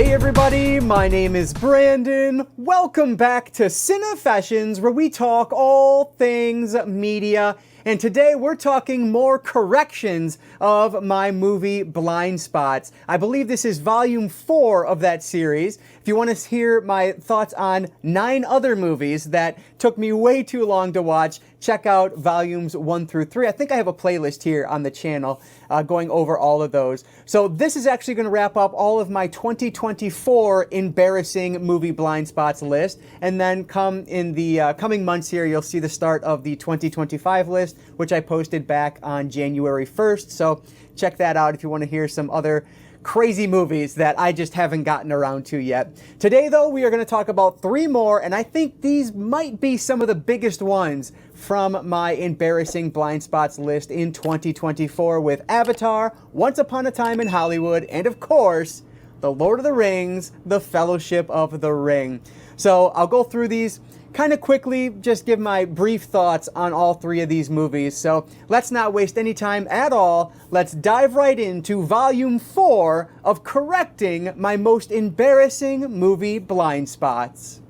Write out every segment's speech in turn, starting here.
Hey everybody, my name is Brandon. Welcome back to Cinefessions, where we talk all things media. And today we're talking more corrections of my movie Blindspots. I believe this is volume 4 of that series. If you want to hear my thoughts on 9 other movies that took me way too long to watch, check out volumes 1 through 3. I think I have a playlist here on the channel going over all of those. So this is actually going to wrap up all of my 2024 embarrassing movie Blindspots list. And then come in the coming months here, you'll see the start of the 2025 list, which I posted back on January 1st. So check that out if you want to hear some other crazy movies that I just haven't gotten around to yet. Today, though, we are going to talk about 3 more, and I think these might be some of the biggest ones from my embarrassing Blindspots list in 2024 with Avatar, Once Upon a Time in Hollywood, and of course, The Lord of the Rings, The Fellowship of the Ring. So I'll go through these kind of quickly, just give my brief thoughts on all 3 of these movies. So let's not waste any time at all. Let's dive right into volume 4 of correcting my most embarrassing movie Blindspots.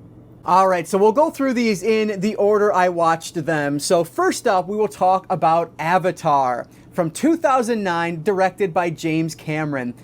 All right, so we'll go through these in the order I watched them. So first up, we will talk about Avatar from 2009, directed by James Cameron.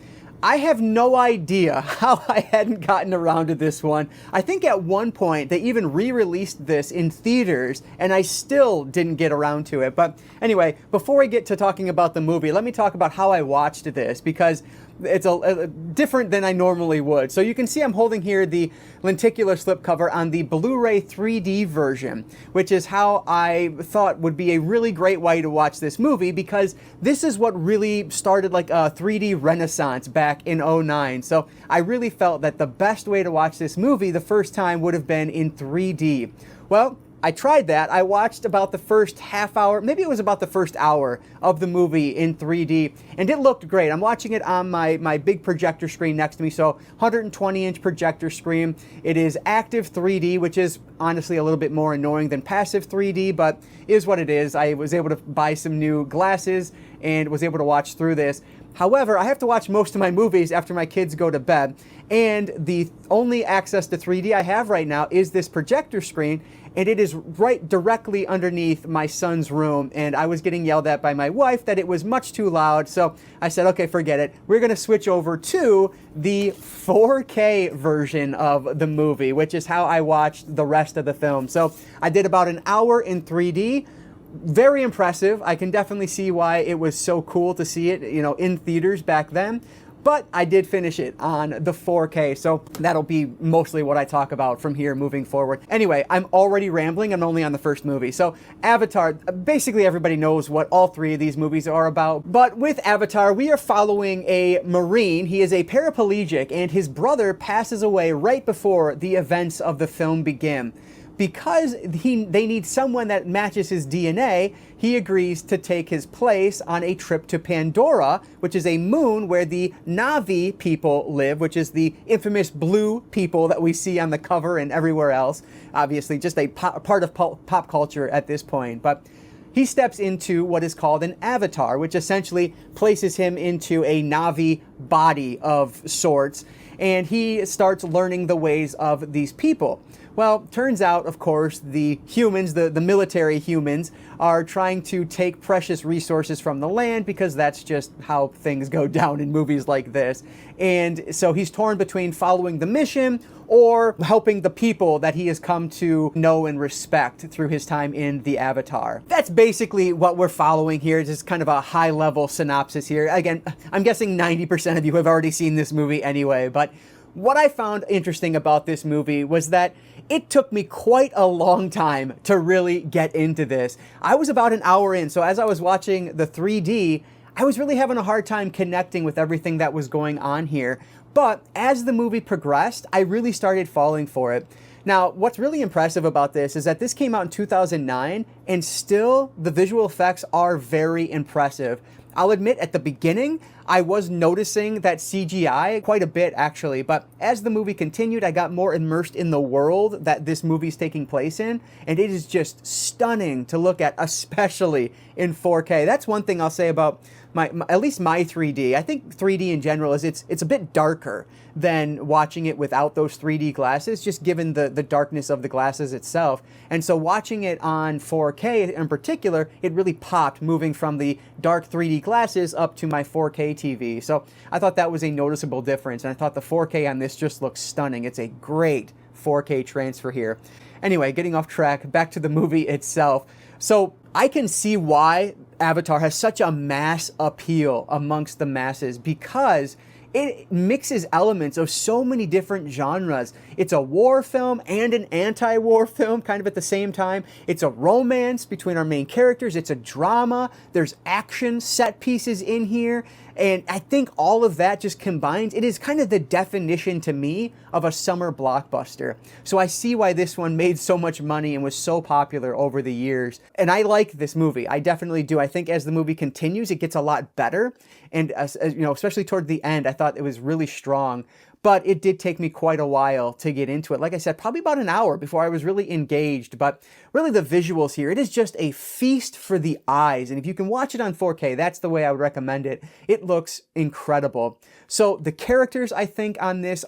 I have no idea how I hadn't gotten around to this one. I think at one point they even re-released this in theaters and I still didn't get around to it. But anyway, before we get to talking about the movie, let me talk about how I watched this because it's a different than I normally would. So you can see I'm holding here the lenticular slipcover on the Blu-ray 3D version, which is how I thought would be a really great way to watch this movie because this is what really started like a 3D renaissance back in '09. So I really felt that the best way to watch this movie the first time would have been in 3D. Well, I tried that. I watched about the first half hour, maybe it was about the first hour of the movie in 3D, and it looked great. I'm watching it on my big projector screen next to me, so 120-inch projector screen. It is active 3D, which is honestly a little bit more annoying than passive 3D, but is what it is. I was able to buy some new glasses and was able to watch through this. However, I have to watch most of my movies after my kids go to bed, and the only access to 3D I have right now is this projector screen, and it is right directly underneath my son's room, and I was getting yelled at by my wife that it was much too loud, so I said, okay, forget it. We're going to switch over to the 4K version of the movie, which is how I watched the rest of the film. So I did about an hour in 3D. Very impressive. I can definitely see why it was so cool to see it, you know, in theaters back then. But I did finish it on the 4K, so that'll be mostly what I talk about from here moving forward. Anyway, I'm already rambling. I'm only on the first movie. So Avatar, basically everybody knows what all 3 of these movies are about. But with Avatar, we are following a Marine. He is a paraplegic, and his brother passes away right before the events of the film begin. Because they need someone that matches his DNA, he agrees to take his place on a trip to Pandora, which is a moon where the Na'vi people live, which is the infamous blue people that we see on the cover and everywhere else. Obviously, just a part of pop culture at this point. But he steps into what is called an avatar, which essentially places him into a Na'vi body of sorts, and he starts learning the ways of these people. Well, turns out, of course, the humans, the military humans, are trying to take precious resources from the land because that's just how things go down in movies like this. And so he's torn between following the mission or helping the people that he has come to know and respect through his time in the Avatar. That's basically what we're following here. Just kind of a high-level synopsis here. Again, I'm guessing 90% of you have already seen this movie anyway, but what I found interesting about this movie was that it took me quite a long time to really get into this. I was about an hour in, so as I was watching the 3D, I was really having a hard time connecting with everything that was going on here. But as the movie progressed, I really started falling for it. Now, what's really impressive about this is that this came out in 2009, and still the visual effects are very impressive. I'll admit at the beginning, I was noticing that CGI quite a bit actually, but as the movie continued, I got more immersed in the world that this movie is taking place in, and it is just stunning to look at, especially in 4K. That's one thing I'll say about at least my 3D. I think 3D in general is it's a bit darker than watching it without those 3D glasses, just given the darkness of the glasses itself. And so watching it on 4K in particular, it really popped moving from the dark 3D glasses up to my 4K TV. So I thought that was a noticeable difference, and I thought the 4K on this just looks stunning. It's a great 4K transfer here. Anyway, getting off track, back to the movie itself. So I can see why Avatar has such a mass appeal amongst the masses, because it mixes elements of so many different genres. It's a war film and an anti-war film kind of at the same time. It's a romance between our main characters. It's a drama. There's action set pieces in here. And I think all of that just combines. It is kind of the definition to me of a summer blockbuster. So I see why this one made so much money and was so popular over the years. And I like this movie. I definitely do. I think as the movie continues, it gets a lot better. And as you know, especially toward the end, I thought it was really strong. But it did take me quite a while to get into it. Like I said, probably about an hour before I was really engaged. But really the visuals here, it is just a feast for the eyes. And if you can watch it on 4K, that's the way I would recommend it. It looks incredible. So the characters, I think, on this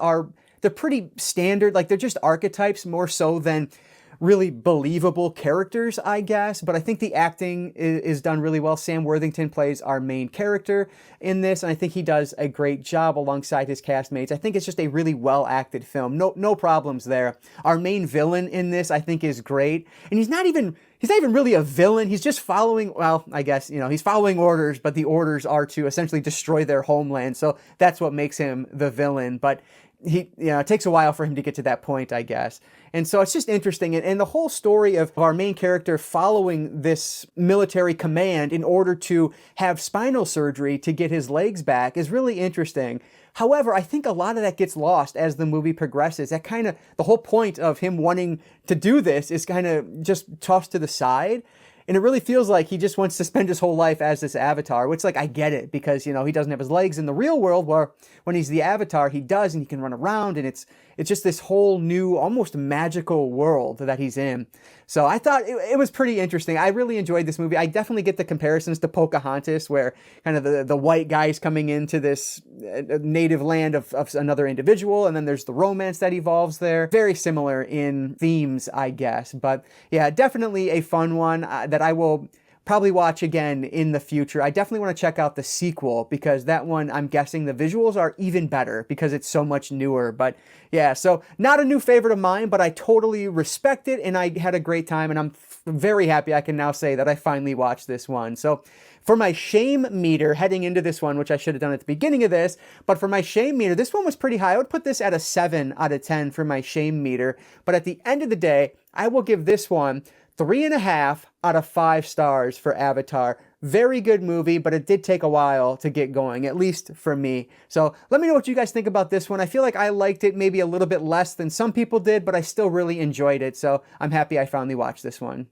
they're pretty standard. Like, they're just archetypes more so than really believable characters, I guess. But I think the acting is done really well. Sam Worthington plays our main character in this, and I think he does a great job alongside his castmates. I think it's just a really well-acted film. No problems there. Our main villain in this, I think, is great. And he's not even really a villain. He's just following, well, I guess, he's following orders, but the orders are to essentially destroy their homeland. So that's what makes him the villain. But it takes a while for him to get to that point, I guess. And so it's just interesting. And the whole story of our main character following this military command in order to have spinal surgery to get his legs back is really interesting. However, I think a lot of that gets lost as the movie progresses. That kind of, the whole point of him wanting to do this is kind of just tossed to the side. And it really feels like he just wants to spend his whole life as this avatar, which, like, I get it, because, he doesn't have his legs in the real world, where when he's the avatar, he does, and he can run around, and it's just this whole new, almost magical world that he's in. So I thought it was pretty interesting. I really enjoyed this movie. I definitely get the comparisons to Pocahontas, where kind of the white guys coming into this native land of another individual, and then there's the romance that evolves there. Very similar in themes, I guess. But yeah, definitely a fun one that I will probably watch again in the future. I definitely want to check out the sequel, because that one, I'm guessing the visuals are even better because it's so much newer. But yeah, so not a new favorite of mine, but I totally respect it, and I had a great time, and I'm very happy I can now say that I finally watched this one. So for my shame meter heading into this one, which I should have done at the beginning of this, but for my shame meter, this one was pretty high. I would put this at a 7 out of 10 for my shame meter. But at the end of the day, I will give this one 3.5 out of 5 stars for Avatar. Very good movie, but it did take a while to get going, at least for me. So let me know what you guys think about this one. I feel like I liked it maybe a little bit less than some people did, but I still really enjoyed it. So I'm happy I finally watched this one.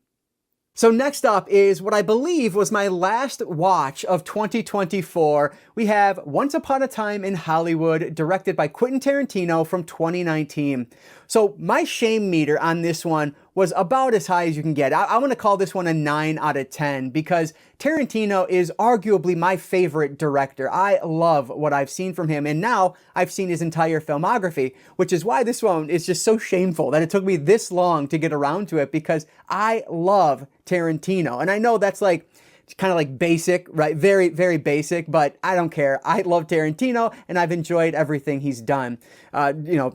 So next up is what I believe was my last watch of 2024. We have Once Upon a Time in Hollywood, directed by Quentin Tarantino from 2019. So my shame meter on this one was about as high as you can get. I want to call this one a 9 out of 10 because Tarantino is arguably my favorite director. I love what I've seen from him, and now I've seen his entire filmography, which is why this one is just so shameful that it took me this long to get around to it, because I love Tarantino. And I know that's like kind of like basic, right? Very, very basic, but I don't care. I love Tarantino, and I've enjoyed everything he's done.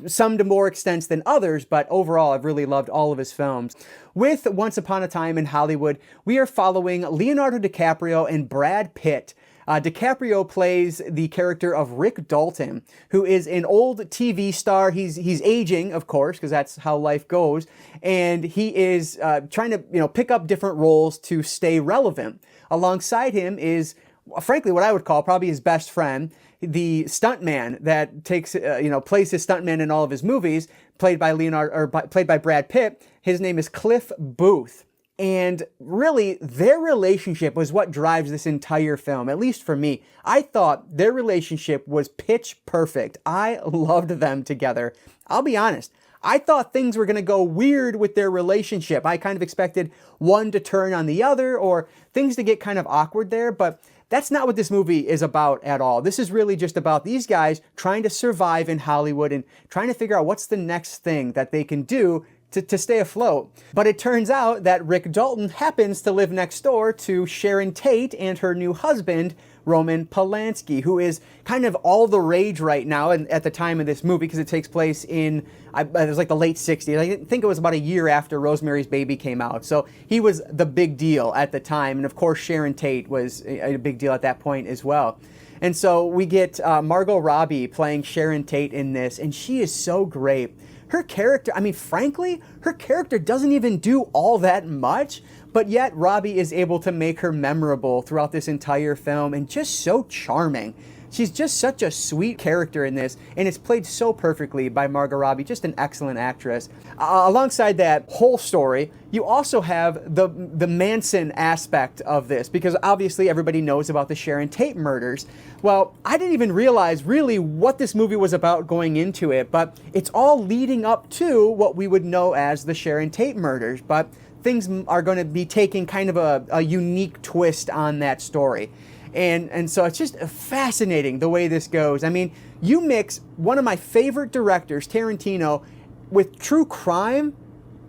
Some to more extents than others, but overall, I've really loved all of his films. With Once Upon a Time in Hollywood, we are following Leonardo DiCaprio and Brad Pitt. DiCaprio plays the character of Rick Dalton, who is an old TV star. He's aging, of course, because that's how life goes, and he is trying to pick up different roles to stay relevant. Alongside him is, frankly, what I would call probably his best friend, the stuntman that plays his stuntman in all of his movies, played by Brad Pitt. His name is Cliff Booth. And really, their relationship was what drives this entire film, at least for me. I thought their relationship was pitch perfect. I loved them together. I'll be honest, I thought things were going to go weird with their relationship. I kind of expected one to turn on the other or things to get kind of awkward there, but that's not what this movie is about at all. This is really just about these guys trying to survive in Hollywood and trying to figure out what's the next thing that they can do to stay afloat. But it turns out that Rick Dalton happens to live next door to Sharon Tate and her new husband, Roman Polanski, who is kind of all the rage right now and at the time of this movie because it takes place in, it was like the late 60s. I think it was about a year after Rosemary's Baby came out. So he was the big deal at the time. And of course, Sharon Tate was a big deal at that point as well. And so we get Margot Robbie playing Sharon Tate in this, and she is so great. Her character, I mean, frankly, her character doesn't even do all that much, but yet Robbie is able to make her memorable throughout this entire film and just so charming. She's just such a sweet character in this, and it's played so perfectly by Margot Robbie, just an excellent actress. Alongside that whole story, you also have the Manson aspect of this, because obviously everybody knows about the Sharon Tate murders. Well, I didn't even realize really what this movie was about going into it, but it's all leading up to what we would know as the Sharon Tate murders, but things are going to be taking kind of a unique twist on that story. And so it's just fascinating the way this goes. I mean, you mix one of my favorite directors, Tarantino, with true crime,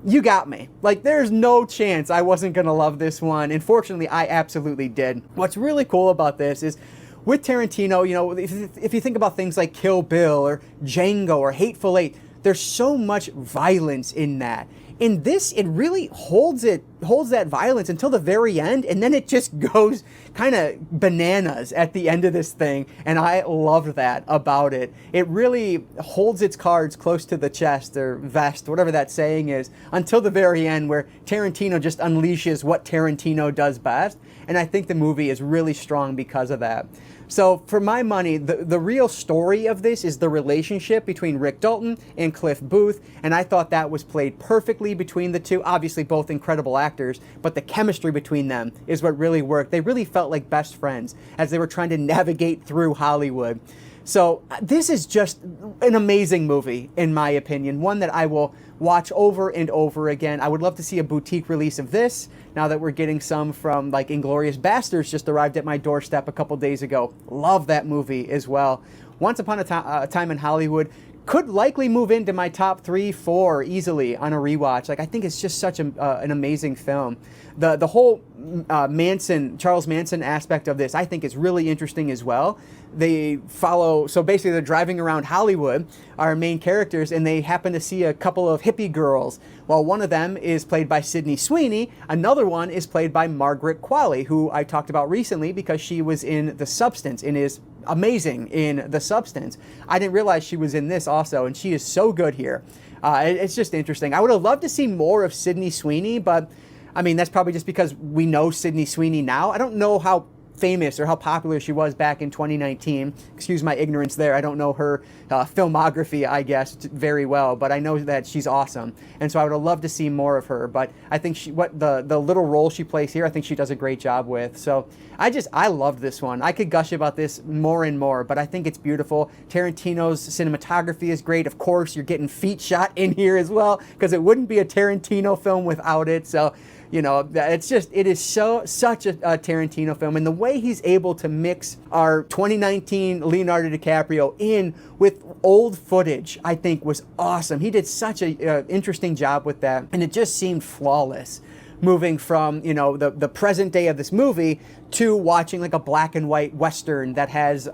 you got me. Like, there's no chance I wasn't going to love this one. And fortunately, I absolutely did. What's really cool about this is with Tarantino, you know, if you think about things like Kill Bill or Django or Hateful Eight, there's so much violence in that. In this, it really holds that violence until the very end, and then it just goes kind of bananas at the end of this thing, and I love that about it. It really holds its cards close to the chest or vest, whatever that saying is, until the very end where Tarantino just unleashes what Tarantino does best, and I think the movie is really strong because of that. So for my money, the real story of this is the relationship between Rick Dalton and Cliff Booth, and I thought that was played perfectly between the two. Obviously both incredible actors, but the chemistry between them is what really worked. They really felt like best friends as they were trying to navigate through Hollywood. So this is just an amazing movie, in my opinion, one that I will watch over and over again. I would love to see a boutique release of this, now that we're getting some from, like, Inglourious Basterds just arrived at my doorstep a couple days ago. Love that movie as well. Once Upon a Time in Hollywood could likely move into my top 3, 4 easily on a rewatch. Like, I think it's just such an amazing film. The whole Charles Manson aspect of this, I think, is really interesting as well. They follow, so basically they're driving around Hollywood, our main characters, and they happen to see a couple of hippie girls. Well, one of them is played by Sydney Sweeney. Another one is played by Margaret Qualley, who I talked about recently because she was in The Substance and is amazing in The Substance. I didn't realize she was in this also, and she is so good here. It's just interesting. I would have loved to see more of Sydney Sweeney, but I mean, that's probably just because we know Sydney Sweeney now. I don't know how famous or how popular she was back in 2019. Excuse my ignorance there. I don't know her filmography, I guess, very well, but I know that she's awesome. And so I would have loved to see more of her, but I think the little role she plays here, I think she does a great job with. So I love this one. I could gush about this more and more, but I think it's beautiful. Tarantino's cinematography is great. Of course, you're getting feet shot in here as well, because it wouldn't be a Tarantino film without it. So, you know, it is such a Tarantino film, and the way he's able to mix our 2019 Leonardo DiCaprio in with old footage, I think, was awesome. He did such a interesting job with that, and it just seemed flawless. Moving from, you know, the present day of this movie to watching like a black and white Western that has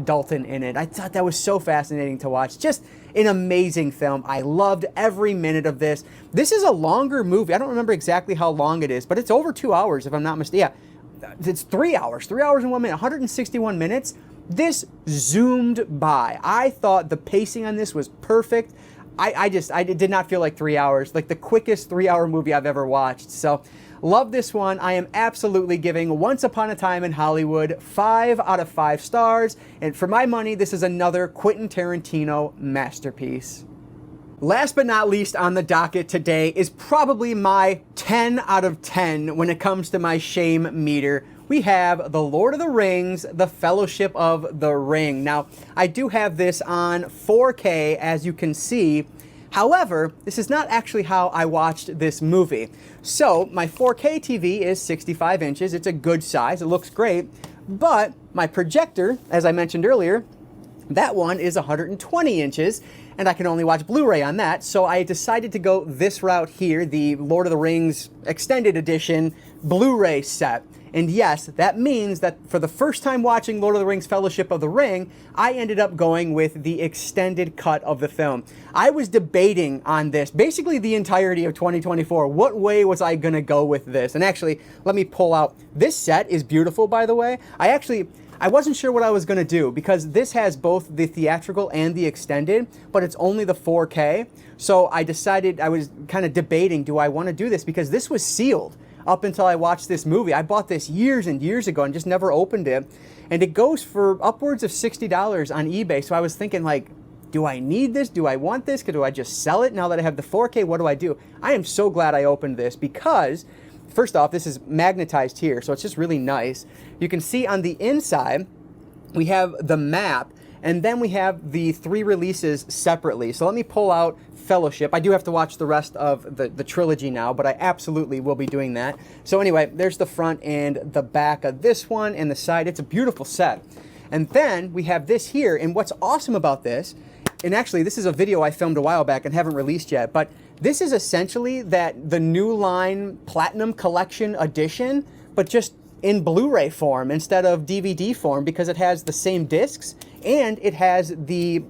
Dalton in it. I thought that was so fascinating to watch. Just an amazing film. I loved every minute of this. This is a longer movie. I don't remember exactly how long it is, but it's over 2 hours if I'm not mistaken. Yeah, it's 3 hours. 3 hours and 1 minute, 161 minutes. This zoomed by. I thought the pacing on this was perfect. I did not feel like 3 hours, like the quickest 3 hour movie I've ever watched. So love this one. I am absolutely giving Once Upon a Time in Hollywood 5 out of 5 stars. And for my money, this is another Quentin Tarantino masterpiece. Last but not least on the docket today is probably my 10 out of 10 when it comes to my shame meter. We have The Lord of the Rings, The Fellowship of the Ring. Now, I do have this on 4K, as you can see. However, this is not actually how I watched this movie. So my 4K TV is 65 inches. It's a good size. It looks great. But my projector, as I mentioned earlier, that one is 120 inches, and I can only watch Blu-ray on that, so I decided to go this route here, the Lord of the Rings Extended Edition Blu-ray set. And yes, that means that for the first time watching Lord of the Rings Fellowship of the Ring, I ended up going with the extended cut of the film. I was debating on this basically the entirety of 2024. What way was I gonna go with this? And actually, let me pull out. This set is beautiful, by the way. I wasn't sure what I was going to do because this has both the theatrical and the extended, but it's only the 4K. So I decided, I was kind of debating, do I want to do this? Because this was sealed up until I watched this movie. I bought this years and years ago and just never opened it. And it goes for upwards of $60 on eBay. So I was thinking, like, do I need this? Do I want this? Do I just sell it now that I have the 4K? What do I do? I am so glad I opened this because, first off, this is magnetized here, so it's just really nice. You can see on the inside, we have the map, and then we have the 3 releases separately. So let me pull out Fellowship. I do have to watch the rest of the trilogy now, but I absolutely will be doing that. So anyway, there's the front and the back of this one and the side. It's a beautiful set. And then we have this here, and what's awesome about this, and actually this is a video I filmed a while back and haven't released yet, but this is essentially the New Line Platinum Collection Edition, but just in Blu-ray form instead of DVD form, because it has the same discs and it has the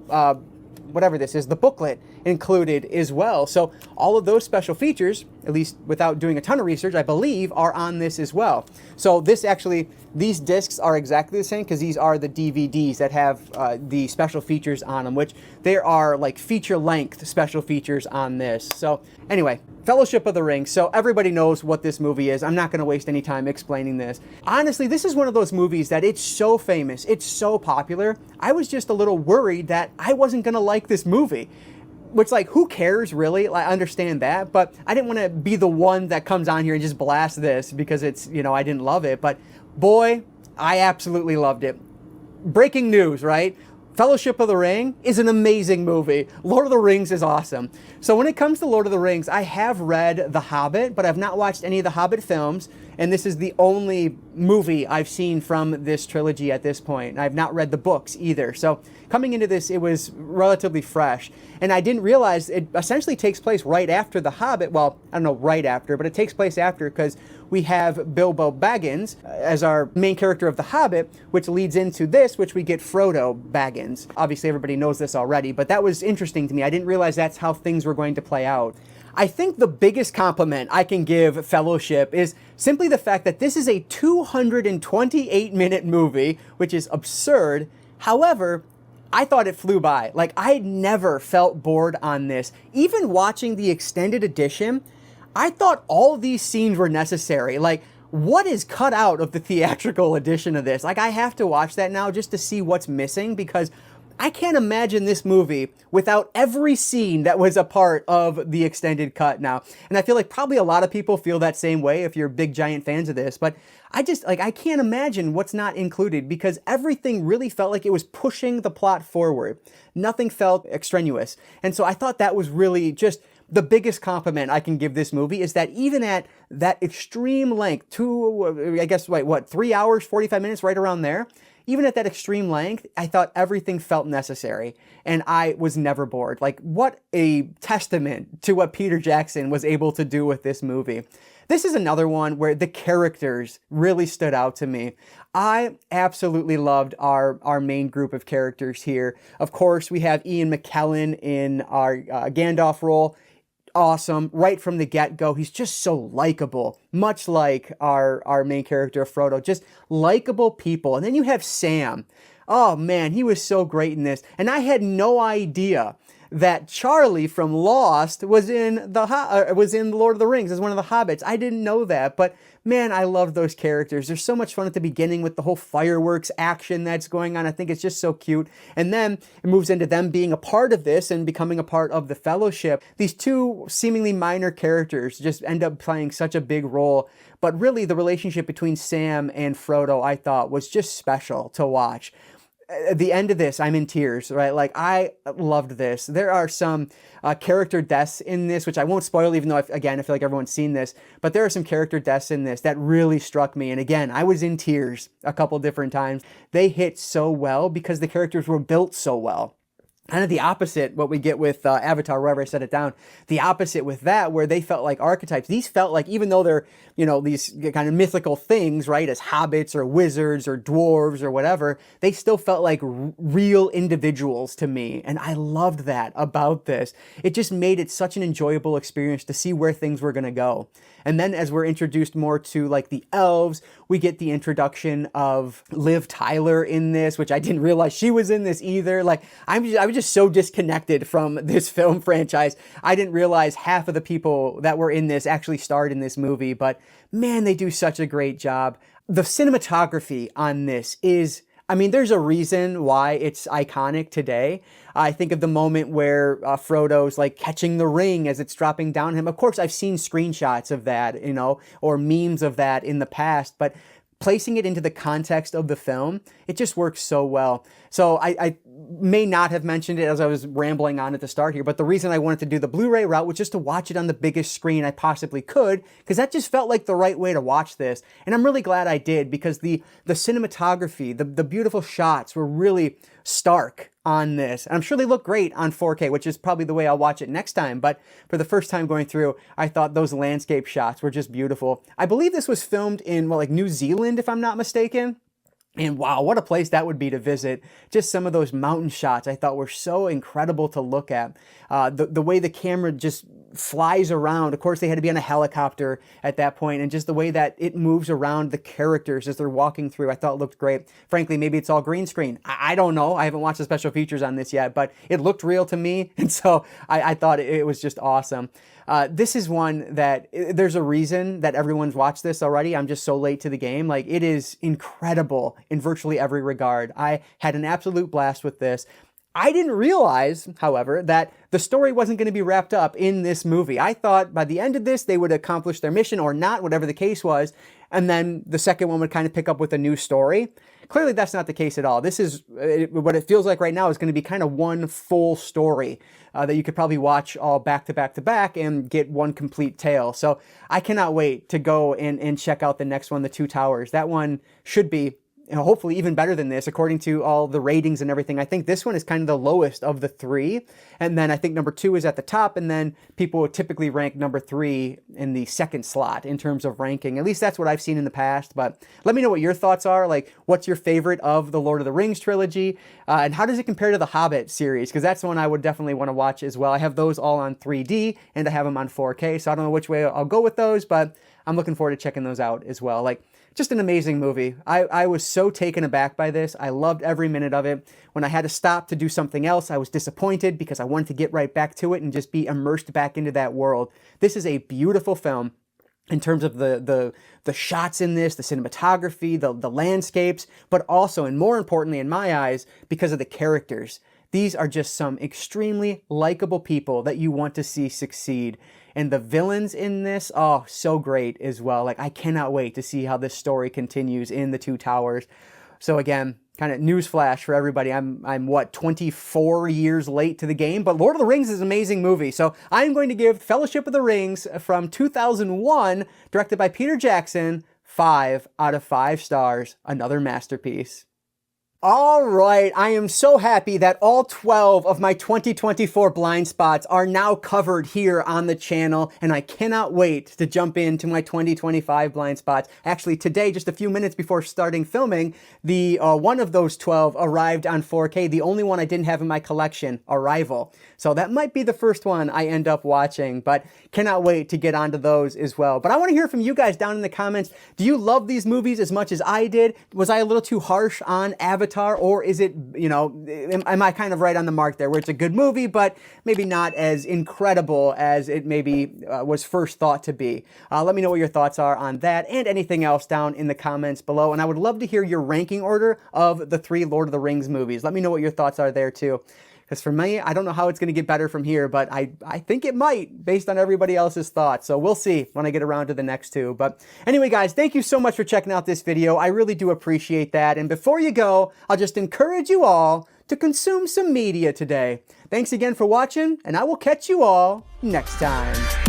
whatever this is, the booklet included as well. So all of those special features, at least without doing a ton of research, I believe are on this as well. So this actually, these discs are exactly the same because these are the DVDs that have the special features on them, which there are like feature-length special features on this. So anyway, Fellowship of the Ring. So everybody knows what this movie is. I'm not going to waste any time explaining this. Honestly, this is one of those movies that it's so famous, it's so popular. I was just a little worried that I wasn't going to like this movie. Which, like, who cares, really? I understand that, but I didn't want to be the one that comes on here and just blast this because it's, you know, I didn't love it. But, boy, I absolutely loved it. Breaking news, right? Fellowship of the Ring is an amazing movie. Lord of the Rings is awesome. So when it comes to Lord of the Rings, I have read The Hobbit, but I've not watched any of the Hobbit films, and this is the only movie I've seen from this trilogy at this point. I've not read the books either. So coming into this, it was relatively fresh. And I didn't realize it essentially takes place right after The Hobbit. Well, I don't know right after, but it takes place after because we have Bilbo Baggins as our main character of The Hobbit, which leads into this, which we get Frodo Baggins. Obviously, everybody knows this already, but that was interesting to me. I didn't realize that's how things were going to play out. I think the biggest compliment I can give Fellowship is simply the fact that this is a 228-minute movie, which is absurd. However, I thought it flew by. Like, I never felt bored on this. Even watching the extended edition, I thought all these scenes were necessary. Like, what is cut out of the theatrical edition of this? Like, I have to watch that now just to see what's missing because I can't imagine this movie without every scene that was a part of the extended cut now. And I feel like probably a lot of people feel that same way if you're big giant fans of this, but I can't imagine what's not included because everything really felt like it was pushing the plot forward. Nothing felt extraneous. And so I thought that was really just the biggest compliment I can give this movie is that even at that extreme length, 3 hours, 45 minutes, right around there, even at that extreme length, I thought everything felt necessary and I was never bored. Like, what a testament to what Peter Jackson was able to do with this movie. This is another one where the characters really stood out to me. I absolutely loved our main group of characters here. Of course, we have Ian McKellen in our Gandalf role. Awesome. Right from the get-go, he's just so likable, much like our main character, Frodo. Just likable people. And then you have Sam. Oh, man, he was so great in this. And I had no idea that Charlie from Lost was in the Lord of the Rings as one of the hobbits. I didn't know that, but man, I love those characters. There's so much fun at the beginning with the whole fireworks action that's going on. I think it's just so cute. And then it moves into them being a part of this and becoming a part of the Fellowship. These two seemingly minor characters just end up playing such a big role. But really, the relationship between Sam and Frodo, I thought, was just special to watch. at the end of this, I'm in tears, right? Like, I loved this. There are some character deaths in this, which I won't spoil, even though, again, I feel like everyone's seen this, but there are some character deaths in this that really struck me. And again, I was in tears a couple different times. They hit so well because the characters were built so well. Kind of the opposite, what we get with Avatar, wherever I set it down, the opposite with that, where they felt like archetypes. These felt like, even though they're, these kind of mythical things, right, as hobbits or wizards or dwarves or whatever, they still felt like real individuals to me. And I loved that about this. It just made it such an enjoyable experience to see where things were going to go. And then as we're introduced more to like the elves, we get the introduction of Liv Tyler in this, which I didn't realize she was in this either. Like, I was just so disconnected from this film franchise. I didn't realize half of the people that were in this actually starred in this movie, but man, they do such a great job. The cinematography on this is, I mean, there's a reason why it's iconic today. I think of the moment where Frodo's like catching the ring as it's dropping down him. Of course, I've seen screenshots of that, or memes of that in the past, but placing it into the context of the film, it just works so well. So I may not have mentioned it as I was rambling on at the start here, but the reason I wanted to do the Blu-ray route was just to watch it on the biggest screen I possibly could, because that just felt like the right way to watch this. And I'm really glad I did, because the cinematography, the beautiful shots were really stark on this. And I'm sure they look great on 4K, which is probably the way I'll watch it next time. But for the first time going through, I thought those landscape shots were just beautiful. I believe this was filmed in, like New Zealand, if I'm not mistaken. And wow, what a place that would be to visit. Just some of those mountain shots I thought were so incredible to look at. The way the camera just flies around. Of course, they had to be on a helicopter at that point, and just the way that it moves around the characters as they're walking through, I thought looked great. Frankly, maybe it's all green screen. I don't know. I haven't watched the special features on this yet, but it looked real to me, and so I thought it was just awesome. This is one that there's a reason that everyone's watched this already. I'm just so late to the game. Like, it is incredible in virtually every regard. I had an absolute blast with this. I didn't realize, however, that the story wasn't going to be wrapped up in this movie. I thought by the end of this, they would accomplish their mission or not, whatever the case was, and then the second one would kind of pick up with a new story. Clearly, that's not the case at all. This is what it feels like right now is going to be kind of one full story that you could probably watch all back to back to back and get one complete tale. So I cannot wait to go and check out the next one, The Two Towers. That one should be hopefully even better than this, according to all the ratings and everything. I think this one is kind of the lowest of the three. And then I think number 2 is at the top. And then people would typically rank number 3 in the second slot in terms of ranking. At least that's what I've seen in the past. But let me know what your thoughts are. Like, what's your favorite of the Lord of the Rings trilogy? And how does it compare to the Hobbit series? Because that's one I would definitely want to watch as well. I have those all on 3D and I have them on 4K. So I don't know which way I'll go with those, but I'm looking forward to checking those out as well. Like, just an amazing movie. I was so taken aback by this. I loved every minute of it. When I had to stop to do something else, I was disappointed because I wanted to get right back to it and just be immersed back into that world. This is a beautiful film in terms of the shots in this, the cinematography, the landscapes, but also, and more importantly in my eyes, because of the characters. These are just some extremely likable people that you want to see succeed. And the villains in this, oh, so great as well. Like, I cannot wait to see how this story continues in The Two Towers. So again, kind of newsflash for everybody. I'm what, 24 years late to the game, but Lord of the Rings is an amazing movie. So I'm going to give Fellowship of the Rings from 2001, directed by Peter Jackson, 5 out of 5 stars. Another masterpiece. All right, I am so happy that all 12 of my 2024 blind spots are now covered here on the channel, and I cannot wait to jump into my 2025 blind spots. Actually, today, just a few minutes before starting filming, the one of those 12 arrived on 4K, the only one I didn't have in my collection, Arrival. So that might be the first one I end up watching, but cannot wait to get onto those as well. But I want to hear from you guys down in the comments. Do you love these movies as much as I did? Was I a little too harsh on Avatar, or is it, am I kind of right on the mark there, where it's a good movie, but maybe not as incredible as it maybe was first thought to be? Let me know what your thoughts are on that and anything else down in the comments below. And I would love to hear your ranking order of the 3 Lord of the Rings movies. Let me know what your thoughts are there too. Because for me, I don't know how it's going to get better from here, but I think it might based on everybody else's thoughts. So we'll see when I get around to the next two. But anyway, guys, thank you so much for checking out this video. I really do appreciate that. And before you go, I'll just encourage you all to consume some media today. Thanks again for watching, and I will catch you all next time.